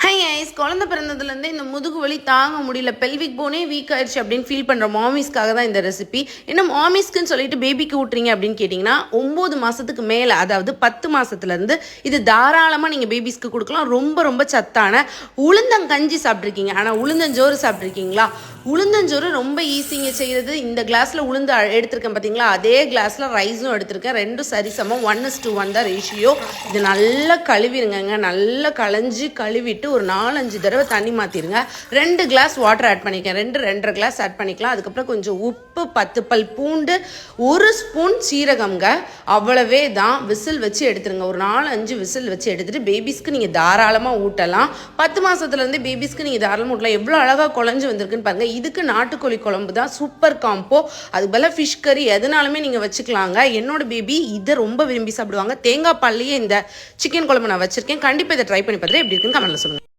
High ice குழந்தை பிறந்ததுலேருந்து இந்த முதுகு வலி தாங்க முடியல, பெல்விக் போனே வீக் ஆயிடுச்சு அப்படின்னு ஃபீல் பண்ணுற மாமிஸ்க்காக தான் இந்த ரெசிபி. இன்னும் மாமிஸ்க்குன்னு சொல்லிட்டு பேபிக்கு ஊட்டுறீங்க அப்படின்னு கேட்டிங்கன்னா 9 மாதத்துக்கு மேலே, அதாவது 10 மாதத்துலேருந்து இது தாராளமாக நீங்கள் பேபிஸ்க்கு கொடுக்கலாம். ரொம்ப ரொம்ப சத்தான உளுந்தங்கஞ்சி சாப்பிட்ருக்கீங்க, ஆனால் உளுந்தஞ்சோறு சாப்பிட்ருக்கீங்களா? உளுந்தஞ்சோறு ரொம்ப ஈஸிங்க செய்கிறது. இந்த கிளாஸில் உளுந்து எடுத்திருக்கேன் பார்த்தீங்களா, அதே கிளாஸில் ரைஸும் எடுத்திருக்கேன். ரெண்டும் சரிசமம் 1:1 தான் ரேஷியோ. இது நல்லா கழுவிடுங்க, நல்லா கழுவிட்டு ஒரு 4-5 தடவை தண்ணி மாற்றிடுங்க. 2 கிளாஸ் வாட்டர் ஆட் பண்ணிக்கேன், 2-2.5 கிளாஸ் ஆட் பண்ணிக்கலாம். அதுக்கப்புறம் கொஞ்சம் உப்பு, 10 பல் பூண்டு, 1 ஸ்பூன் சீரகம்ங்க, அவ்வளவே தான். விசில் வச்சு எடுத்துருங்க, ஒரு 4-5 விசில் வச்சு எடுத்துகிட்டு பேபிஸ்க்கு நீங்கள் தாராளமாக ஊட்டலாம். 10 மாதத்துலேருந்து பேபிஸ்க்கு நீங்கள் தாராளமாக ஊட்டலாம். எவ்வளோ அழகாக குழஞ்சி வந்திருக்குன்னு பாருங்கள். இதுக்கு நாட்டுக்கோழி குழம்பு தான் சூப்பர் காம்போ. அது போல ஃபிஷ் கறி எதுனாலுமே நீங்கள் வச்சுக்கலாங்க. என்னோட பேபி இதை ரொம்ப விரும்பி சாப்பிடுவாங்க. தேங்காய் பால்லையே இந்த சிக்கன் குழம்பு நான் வச்சுருக்கேன். கண்டிப்பாக இதை ட்ரை பண்ணி பார்த்துட்டு எப்படி இருக்குன்னு கமெண்ட்டில் சொல்லுங்கள்.